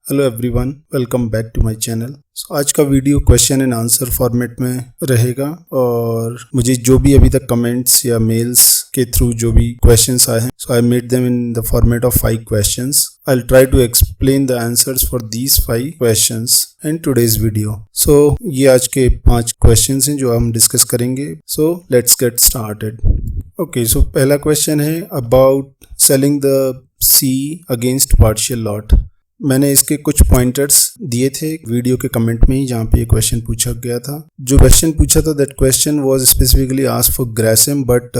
Hello everyone, welcome back to my channel. आज का video question and answer format में रहेगा और मुझे जो भी अभी तक कमेंट्स या मेल्स के थ्रू जो भी क्वेश्चंस आए हैं, so I made them in the format of 5 questions. I will try to explain the answers for these 5 questions in today's video. So ये आज के 5 क्वेश्चंस हैं जो हम डिस्कस करेंगे। So let's get started. Okay, so पहला question है about selling the C against partial lot. मैंने इसके कुछ पॉइंटर्स दिए थे वीडियो के कमेंट में ही, जहाँ पे ये क्वेश्चन पूछा गया था। जो क्वेश्चन पूछा था that question was specifically asked for Grasim, but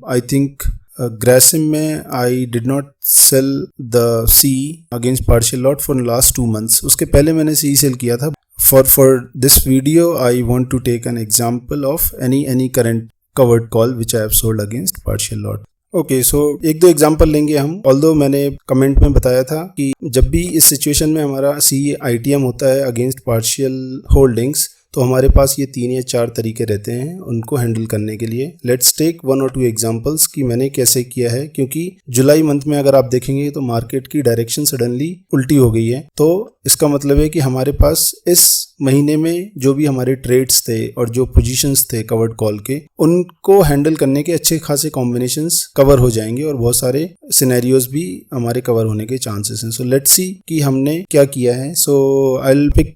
I think Grasim में I did not sell the C against partial lot for last 2 months। उसके पहले मैंने सी सेल किया था। For this video I want to take an example of any current covered call which I have sold against partial lot. Okay, so 1-2 example लेंगे हम। Although मैंने comment में बताया था कि जब भी इस सिचुएशन में हमारा सी आईटीएम होता है अगेंस्ट पार्शियल होल्डिंग्स, तो हमारे पास ये 3 या 4 तरीके रहते हैं उनको हैंडल करने के लिए। लेट्स टेक 1 or 2 एग्जांपल्स कि मैंने कैसे किया है, क्योंकि जुलाई मंथ में अगर आप देखेंगे तो मार्केट की डायरेक्शन सडनली उल्टी हो गई है। तो इसका मतलब है कि हमारे पास इस महीने में जो भी हमारे ट्रेड्स थे और जो पोजीशंस थे कवर्ड कॉल के, उनको हैंडल करने के अच्छे खासे कॉम्बिनेशंस कवर हो जाएंगे और बहुत सारे सिनेरियोज भी हमारे कवर होने के चांसेस हैं। सो लेट्स सी कि हमने क्या किया है। So I will pick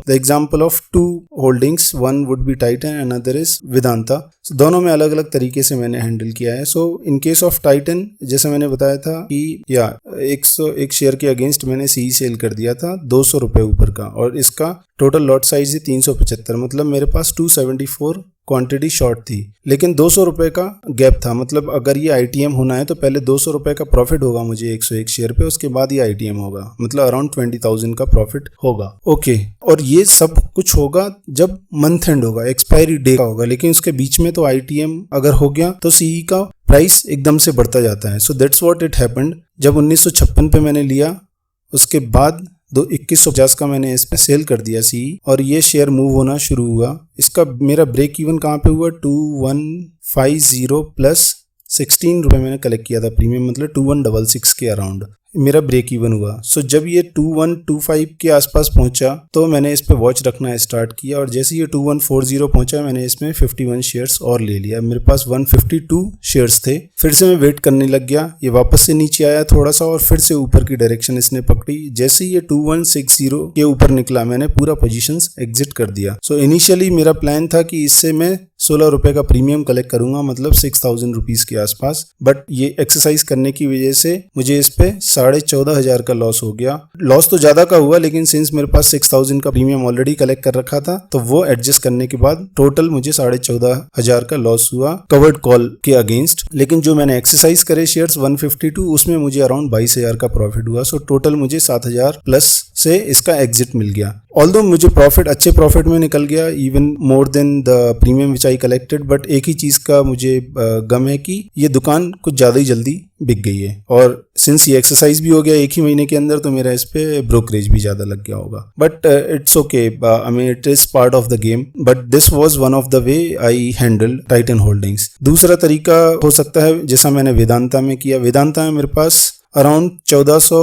the example of 2 holdings, one would be Titan, another is Vedanta. So दोनों में अलग अलग तरीके से मैंने हैंडल किया है। सो इन केस ऑफ टाइटन, जैसे मैंने बताया था कि 101 शेयर के अगेंस्ट मैंने सी सेल कर दिया था 200 रुपए ऊपर का, और इसका टोटल लॉट साइज है 375। मतलब मेरे पास 274 क्वांटिटी शॉर्ट थी, लेकिन 200 रुपए का गैप था। मतलब अगर ये आईटीएम होना है तो पहले 200 रुपए का प्रॉफिट होगा मुझे 101 शेयर पे, उसके बाद ये आईटीएम होगा। मतलब अराउंड 20,000 का प्रॉफिट होगा। ओके, और ये सब कुछ होगा जब मंथ एंड होगा, एक्सपायरी डे का होगा। लेकिन उसके बीच में तो आईटीएम अगर हो गया तो सीई का प्राइस एकदम से बढ़ता जाता है। So that's what it happened. जब 1956 पे मैंने लिया, उसके बाद 2150 का मैंने इस पे सेल कर दिया सी, और ये शेयर मूव होना शुरू हुआ। इसका मेरा ब्रेक इवन कहाँ पे हुआ, 2150 प्लस 16 रुपए मैंने कलेक्ट किया था प्रीमियम, मतलब 2166 के अराउंड मेरा ब्रेक इवन हुआ। सो जब ये 2125 के आसपास पहुंचा तो मैंने इस पे वॉच रखना स्टार्ट किया, और जैसे ये 2140 पहुंचा मैंने इसमें 51 शेयर्स और ले लिया। मेरे पास 152 शेयर्स थे। फिर से मैं वेट करने लग गया, ये वापस से नीचे आया थोड़ा सा और फिर से ऊपर की डायरेक्शन इसने पकड़ी। जैसे ही ये 2160 के ऊपर निकला मैंने पूरा पोजीशंस एग्जिट कर दिया। सो इनिशियली मेरा प्लान था कि इससे मैं 16 रुपए का प्रीमियम कलेक्ट करूंगा, मतलब 6000 रुपीज के आसपास। बट ये एक्सरसाइज करने की वजह से मुझे इस पे 14,500 का लॉस हो गया। लॉस तो ज्यादा का हुआ, लेकिन सिंस मेरे पास 6000 का प्रीमियम ऑलरेडी कलेक्ट कर रखा था, तो वो एडजस्ट करने के बाद टोटल मुझे 14,500 का लॉस हुआ कवर्ड कॉल के अगेंस्ट। लेकिन जो मैंने एक्सरसाइज करे शेयर्स 152, उसमें मुझे अराउंड 22,000 का प्रॉफिट हुआ। सो टोटल मुझे 7,000 प्लस से इसका एग्जिट मिल गया। ऑल्दो मुझे प्रॉफिट अच्छे प्रॉफिट में निकल गया, even more than the premium which I collected. But एक ही चीज का मुझे गम है कि ये दुकान कुछ ज्यादा ही जल्दी बिक गई है, और सिंस ये एक्सरसाइज भी हो गया एक ही महीने के अंदर, तो मेरा इस पे ब्रोकरेज भी ज्यादा लग गया होगा। But it's okay, I mean it is part of the game. But this was one of the way I handle Titan holdings. दूसरा तरीका हो सकता है जैसा मैंने वेदांता में किया। वेदांता में मेरे पास अराउंड 1400,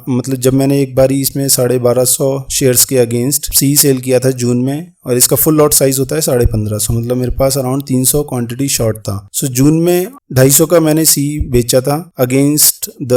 मतलब जब मैंने एक बारी इसमें 1250 शेयर्स के अगेंस्ट सी सेल किया था जून में, और इसका फुल लॉट साइज होता है 1550, मतलब मेरे पास अराउंड 300 क्वांटिटी शॉर्ट था। सो जून में 250 का मैंने सी बेचा था against the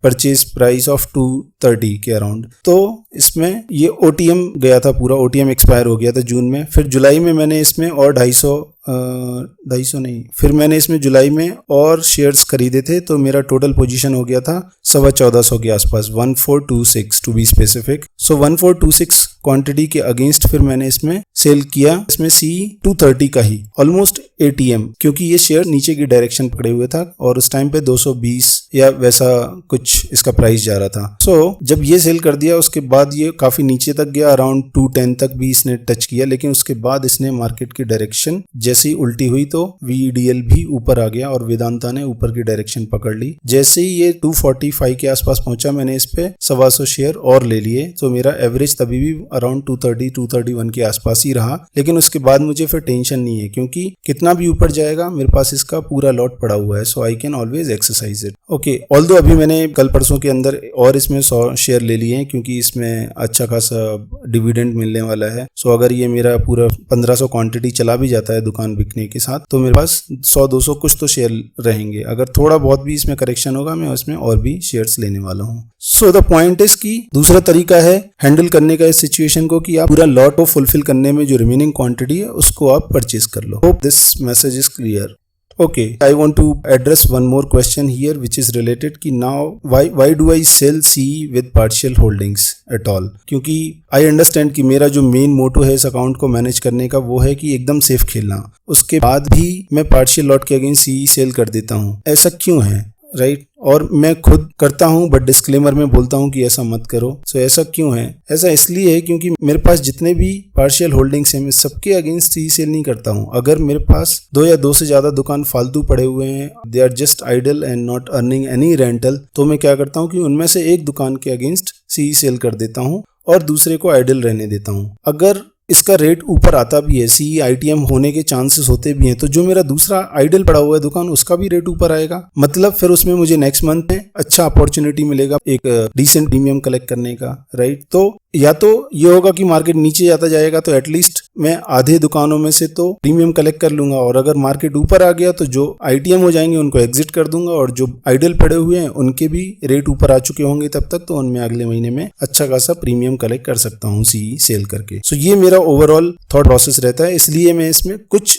purchase price of 230 के अराउंड। तो इसमें ये ओटीएम गया था, पूरा ओटीएम एक्सपायर हो गया था जून में। फिर जुलाई में मैंने इसमें और 250 नहीं, फिर मैंने इसमें जुलाई में और शेयर्स खरीदे थे, तो मेरा टोटल पोजीशन हो गया था 1450 के आसपास, 1426 to be specific. So 1426 quantity के अगेंस्ट फिर मैंने इसमें सेल किया, इसमें सी 230 का ही, ऑलमोस्ट एटीएम, क्योंकि ये शेयर नीचे की डायरेक्शन पकड़े हुए था और उस टाइम पे 220 या वैसा कुछ इसका प्राइस जा रहा था। सो जब ये सेल कर दिया उसके बाद ये काफी नीचे तक गया, अराउंड 210 तक भी इसने टच किया। लेकिन उसके बाद इसने मार्केट की डायरेक्शन जैसे ही उल्टी हुई तो VDL भी ऊपर आ गया और वेदांता ने ऊपर की डायरेक्शन पकड़ ली। जैसे ही ये 245 के आसपास पहुंचा मैंने इस पे 125 शेयर और ले लिए, तो मेरा एवरेज तभी भी अराउंड 231 के आसपास ही रहा, लेकिन उसके बाद मुझे फिर टेंशन नहीं है क्योंकि कितना भी ऊपर जाएगा मेरे पास इसका पूरा लॉट पड़ा हुआ है, so I can always exercise it. Okay, although अभी मैंने कल परसों के अंदर और इसमें 100 शेयर ले लिए हैं क्योंकि इसमें अच्छा खासा डिविडेंड मिलने वाला है। सो अगर ये मेरा पूरा 1500 क्वांटिटी चला भी जाता है दुकान बिकने के साथ तो मेरे पास 100-200 कुछ तो शेयर रहेंगे। अगर थोड़ा बहुत भी इसमें करेक्शन होगा मैं उसमें और भी शेयर्स लेने वाला हूँ। सो द पॉइंट इज कि दूसरा तरीका है हैंडल करने का इस सिचुएशन को कि आप पूरा लॉट को फुलफिल करने में जो रिमेनिंग क्वांटिटी है उसको आप परचेज कर लो। Hope this message is clear. Okay, I want to address one more question here which is related कि now why do I sell CE with partial holdings at all? क्योंकि I understand कि मेरा जो main motto है इस account को manage करने का वो है कि एकदम सेफ खेलना, उसके बाद भी मैं पार्शियल लॉट के अगेंस्ट CE सेल कर देता हूँ। ऐसा क्यों है, राइट? और मैं खुद करता हूं बट डिस्क्लेमर में बोलता हूं कि ऐसा मत करो। सो ऐसा क्यों है? ऐसा इसलिए है क्योंकि मेरे पास जितने भी पार्शियल होल्डिंग्स हैं मैं सबके अगेंस्ट ही सेल नहीं करता हूं। अगर मेरे पास 2 या 2 से ज्यादा दुकान फालतू पड़े हुए हैं, they are just idle and not earning any rental, तो मैं क्या करता हूं कि उनमें से एक दुकान के अगेंस्ट CE सेल कर देता हूं और दूसरे को आइडल रहने देता हूं। अगर इसका रेट ऊपर आता भी है, CE ITM होने के चांसेस होते भी हैं, तो जो मेरा दूसरा आइडल पड़ा हुआ है दुकान उसका भी रेट ऊपर आएगा। मतलब फिर उसमें मुझे नेक्स्ट मंथ में अच्छा अपॉर्चुनिटी मिलेगा एक डिसेंट प्रीमियम कलेक्ट करने का, राइट? तो या तो ये होगा कि मार्केट नीचे जाता जाएगा तो एटलीस्ट मैं आधे दुकानों में से तो प्रीमियम कलेक्ट कर लूंगा, और अगर मार्केट ऊपर आ गया तो जो ITM हो जाएंगे उनको एग्जिट कर दूंगा, और जो आइडल पड़े हुए हैं उनके भी रेट ऊपर आ चुके होंगे तब तक, तो उनमें अगले महीने में अच्छा खासा प्रीमियम कलेक्ट कर सकता हूँ CE सेल करके। सो ये मेरा ओवरऑल थॉट प्रोसेस रहता है, इसलिए मैं इसमें कुछ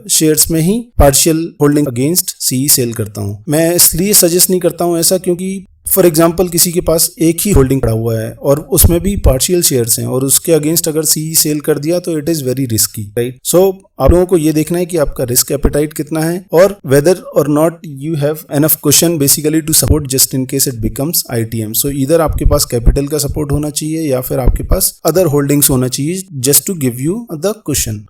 शेयर्स में ही partial holding against CE sell करता हूँ। मैं इसलिए सजेस्ट नहीं करता हूँ ऐसा क्योंकि फॉर एग्जाम्पल किसी के पास एक ही होल्डिंग पड़ा हुआ है और उसमें भी पार्शियल शेयर्स हैं और उसके अगेंस्ट अगर CE सेल कर दिया तो it is very risky, right? So आप लोगों को ये देखना है कि आपका रिस्क एपेटाइट कितना है और वेदर और not you have enough cushion basically to support just in case it becomes ITM। So इधर आपके पास कैपिटल का सपोर्ट होना चाहिए या फिर आपके पास अदर होल्डिंग्स होना चाहिए just to give you the cushion.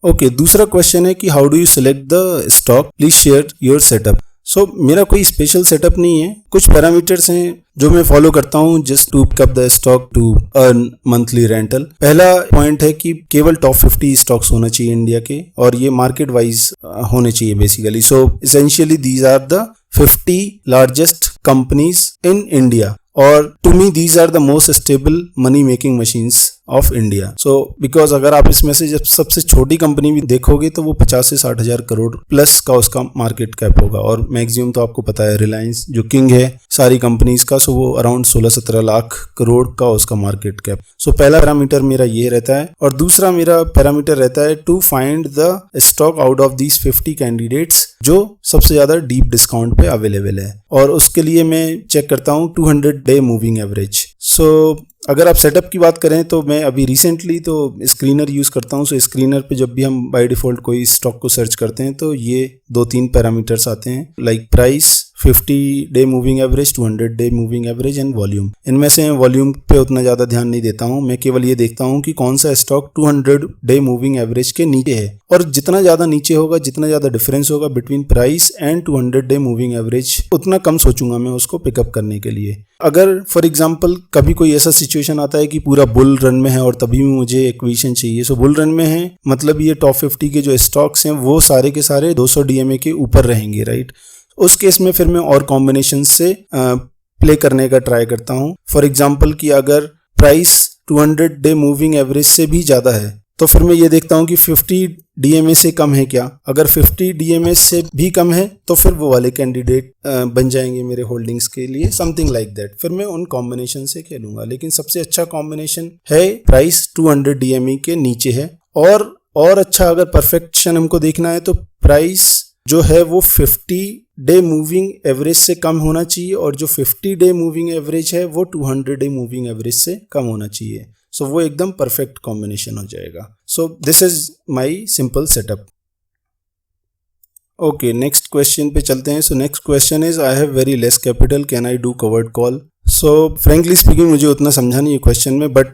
Okay, दूसरा क्वेश्चन है कि how do you select the stock, please share your setup. So मेरा कोई स्पेशल सेटअप नहीं है, कुछ पैरामीटर्स हैं जो मैं फॉलो करता हूँ just to pick up the stock to earn monthly rental. पहला पॉइंट है कि केवल टॉप 50 स्टॉक्स होना चाहिए इंडिया के, और ये मार्केट वाइज होने चाहिए basically. So essentially these are the 50 largest companies in India, और to me these are the most stable money making machines of India. So because अगर आप इसमें से जब सबसे छोटी कंपनी भी देखोगे तो वो 50 से 60 हजार करोड़ प्लस का उसका मार्केट कैप होगा, और मैक्सिमम तो आपको पता है रिलायंस जो किंग है सारी कंपनीज का, सो वो अराउंड 16-17 लाख करोड़ का उसका मार्केट कैप। सो पहला पैरामीटर मेरा ये रहता है, और दूसरा मेरा पैरामीटर रहता है to find the stock out of these 50 candidates जो सबसे ज्यादा डीप डिस्काउंट पे अवेलेबल है, और उसके लिए मैं चेक करता हूँ 200 डे मूविंग एवरेज। सो अगर आप सेटअप की बात करें तो मैं अभी रिसेंटली तो स्क्रीनर यूज करता हूँ। सो स्क्रीनर पे जब भी हम बाय डिफॉल्ट कोई स्टॉक को सर्च करते हैं तो ये 2-3 पैरामीटर्स आते हैं, like price, 50 day moving average, 200 day moving average and volume. इनमें से वॉल्यूम पे उतना ज़्यादा ध्यान नहीं देता हूँ, मैं केवल ये देखता हूँ कि कौन सा स्टॉक 200 डे मूविंग एवरेज के नीचे है, और जितना ज़्यादा नीचे होगा, जितना ज़्यादा डिफरेंस होगा between price and 200 day moving average, उतना कम सोचूंगा मैं उसको पिकअप करने के लिए। अगर फॉर एग्जाम्पल कभी कोई ऐसा सिचुएशन आता है कि पूरा बुल रन में है और तभी भी मुझे एक्विजिशन चाहिए, सो बुल रन में है मतलब ये टॉप 50 के जो स्टॉक्स हैं वो सारे के सारे 200 DMA के ऊपर रहेंगे, राइट? उस केस में फिर मैं और कॉम्बिनेशन से प्ले करने का ट्राई करता हूँ। फॉर एग्जाम्पल कि अगर प्राइस 200 डे मूविंग एवरेज से भी ज़्यादा है तो फिर मैं ये देखता हूँ कि 50 DMA से कम है क्या। अगर 50 DMA से भी कम है तो फिर वो वाले कैंडिडेट बन जाएंगे मेरे होल्डिंग्स के लिए, समथिंग लाइक दैट। फिर मैं उन कॉम्बिनेशन से खेलूंगा, लेकिन सबसे अच्छा कॉम्बिनेशन है प्राइस 200 DMA के नीचे है, और अच्छा अगर परफेक्शन हमको देखना है तो प्राइस जो है वो 50 डे मूविंग एवरेज से कम होना चाहिए, और जो 50 डे मूविंग एवरेज है वो 200 डे मूविंग एवरेज से कम होना चाहिए। सो वो एकदम परफेक्ट कॉम्बिनेशन हो जाएगा। So this is my simple setup. Okay, next question पे चलते हैं। So next question is I have very less capital, can I do covered call? So frankly speaking मुझे उतना समझा नहीं है क्वेश्चन में, बट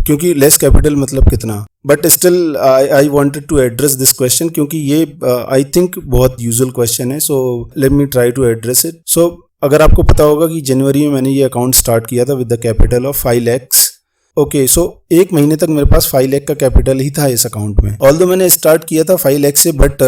क्योंकि लेस कैपिटल मतलब कितना, but still I wanted to address this question क्योंकि ये आई थिंक बहुत यूजुअल क्वेश्चन है। So let me try to address it. So अगर आपको पता होगा कि जनवरी में मैंने ये अकाउंट स्टार्ट किया था with the capital of 5 lakhs, okay, so एक महीने तक मेरे पास 5 लाख का कैपिटल ही था इस अकाउंट में। ऑल्दो मैंने स्टार्ट किया था 5 लाख से, but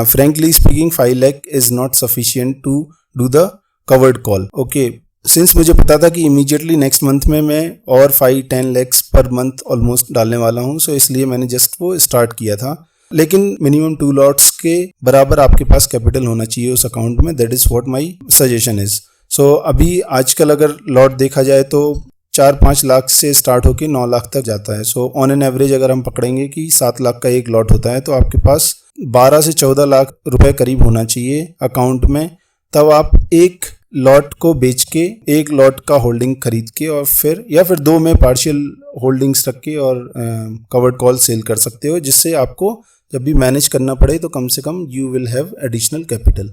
frankly speaking 5 lakh is not sufficient to do the covered call. Okay, since मुझे पता था कि इमीडिएटली नेक्स्ट मंथ में मैं और 5-10 लैक्स पर मंथ ऑलमोस्ट डालने वाला हूँ, सो इसलिए मैंने जस्ट वो स्टार्ट किया था। लेकिन मिनिमम 2 लॉट्स के बराबर आपके पास कैपिटल होना चाहिए उस अकाउंट में। That is what my suggestion is. So अभी आजकल अगर लॉट देखा जाए तो 4-5 लाख से स्टार्ट होकर 9 लाख तक जाता है। सो ऑन एन एवरेज अगर हम पकड़ेंगे कि 7 लाख का एक लॉट होता है, तो आपके पास 12 से 14 लाख रुपए करीब होना चाहिए अकाउंट में। तब आप एक लॉट को बेच के एक लॉट का होल्डिंग खरीद के और फिर 2 में पार्शियल होल्डिंग्स रख के और कवर्ड कॉल सेल कर सकते हो, जिससे आपको जब भी मैनेज करना पड़े तो कम से कम you will have additional capital.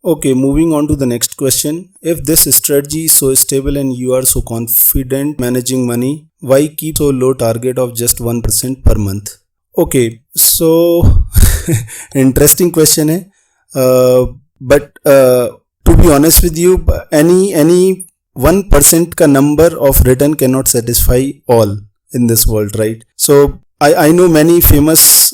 Okay, moving on to the next question. If this strategy is so stable and you are so confident managing money, why keep so low target of just 1% per month? Okay, so interesting question है, but to be honest with you, any 1% का number of return cannot satisfy all in this world, right? So I know many famous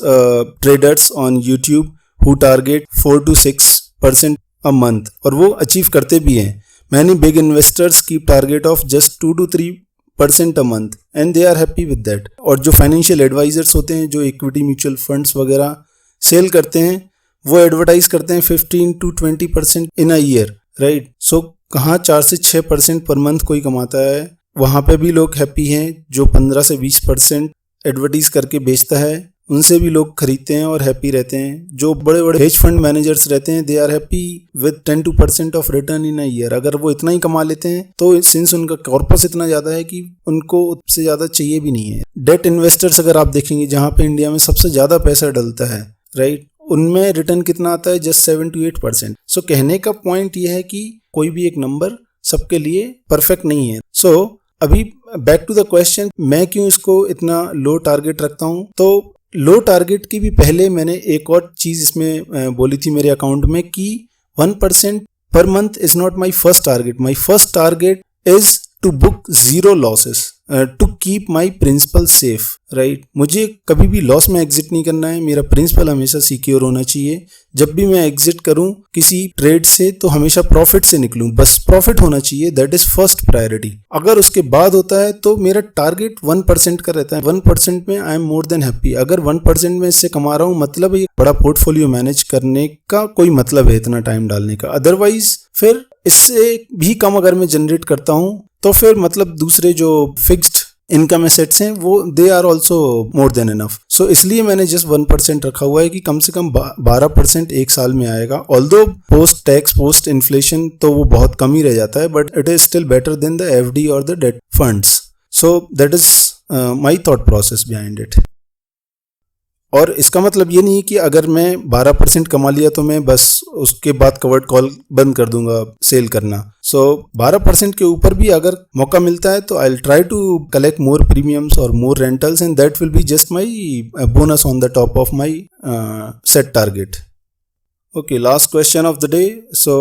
traders on YouTube who target 4 to 6% a month और वो achieve करते भी हैं। Many big investors keep target of just 2 to 3% a month and they are happy with that। और जो financial advisers होते हैं, जो इक्विटी म्यूचुअल फंड्स वगैरह सेल करते हैं, वो एडवर्टाइज करते हैं 15 to 20% in a year, right? So कहाँ 4 से 6% पर मंथ कोई कमाता है, वहाँ पे भी लोग हैप्पी हैं। जो 15 से 20% एडवर्टाइज करके बेचता है, उनसे भी लोग खरीदते हैं और हैप्पी रहते हैं। जो बड़े बड़े हेज फंड मैनेजर्स रहते हैं, they are happy with 10% of return in a year. अगर वो इतना ही कमा लेते हैं तो सिंस उनका कॉर्पस इतना ज़्यादा है कि उनको उससे ज़्यादा चाहिए भी नहीं है। डेट इन्वेस्टर्स अगर आप देखेंगे, जहाँ पे इंडिया में सबसे ज़्यादा पैसा डलता है, राइट, उनमें रिटर्न कितना आता है? Just 7 to 8%। सो कहने का पॉइंट ये है कि कोई भी एक नंबर सबके लिए परफेक्ट नहीं है। सो अभी बैक टू द क्वेश्चन, मैं क्यों इसको इतना लो टारगेट रखता हूँ? तो लो टारगेट की भी पहले मैंने एक और चीज इसमें बोली थी मेरे अकाउंट में कि 1% per month is not my first target. My first target is to book 0 losses, to keep my principal safe, right? मुझे कभी भी लॉस में एग्जिट नहीं करना है। मेरा प्रिंसिपल हमेशा सिक्योर होना चाहिए। जब भी मैं एग्जिट करूं किसी ट्रेड से तो हमेशा प्रॉफिट से निकलूं, बस प्रॉफिट होना चाहिए। That is first priority. अगर उसके बाद होता है तो मेरा टारगेट 1% का रहता है। 1% में I am more than happy. अगर 1% में इससे कमा रहा हूं, मतलब ये बड़ा पोर्टफोलियो मैनेज करने का कोई मतलब है इतना टाइम डालने का। अदरवाइज फिर इससे भी कम अगर मैं जनरेट करता हूं तो फिर मतलब दूसरे जो फिक्स्ड इनकम एसेट्स हैं वो they are also more than enough. So इसलिए मैंने जस्ट 1% रखा हुआ है कि कम से कम 12% एक साल में आएगा। Although post tax post inflation तो वो बहुत कम ही रह जाता है, but it is still better than the FD और the debt funds. So that is my thought process behind it. और इसका मतलब ये नहीं कि अगर मैं 12% कमा लिया तो मैं बस उसके बाद कवर्ड कॉल बंद कर दूंगा सेल करना। सो 12% के ऊपर भी अगर मौका मिलता है तो I will try to collect more premiums और more rentals and that will be just my bonus on the top of my set target. Okay, last question of the day. So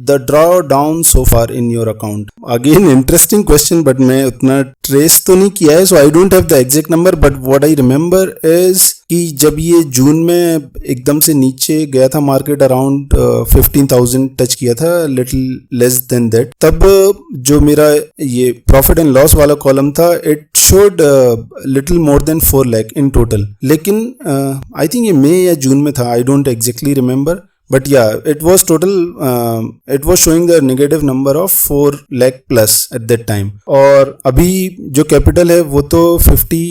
the drawdown so far in your account. Again, interesting question, but मैं उतना trace तो नहीं किया है, so I don't have the exact number. But what I remember is कि जब ये जून में एकदम से नीचे गया था मार्केट, अराउंड 15,000 टच किया था, लिटिल लेस देन दैट, तब जो मेरा ये प्रॉफिट एंड लॉस वाला कॉलम था, it showed little more than 4 lakh in total. लेकिन आई थिंक ये मई या जून में था, I don't exactly remember, but yeah, it was total it was showing the negative number of 4 lakh plus at that time। और अभी जो capital है वो तो 50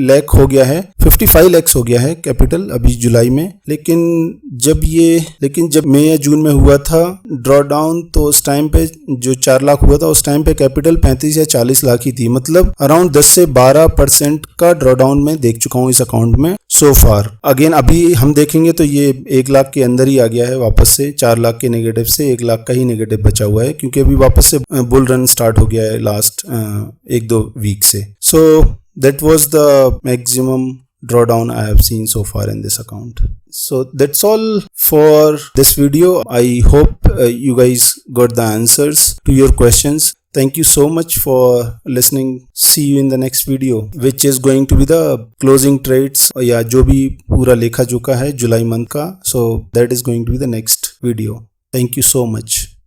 लाख हो गया है, 55 lakhs हो गया है कैपिटल अभी जुलाई में। लेकिन जब मई या जून में हुआ था ड्रॉ डाउन, तो उस टाइम पे जो 4 लाख हुआ था, उस टाइम पे कैपिटल 35 या 40 लाख ही थी। मतलब अराउंड 10 से 12% का ड्रॉ डाउन मैं देख चुका हूँ इस अकाउंट में सो फार। अगेन अभी हम देखेंगे तो ये 1 लाख के अंदर ही आ गया है वापस से। 4 लाख के नेगेटिव से 1 लाख का ही नेगेटिव बचा हुआ है, क्योंकि अभी वापस से बुल रन स्टार्ट हो गया है लास्ट 1-2 वीक से। So that was the maximum drawdown I have seen so far in this account. So that's all for this video. I hope you guys got the answers to your questions. Thank you so much for listening. See you in the next video, which is going to be the closing trades या जो भी पूरा लेखा जोखा है जुलाई month का. So that is going to be the next video. Thank you so much.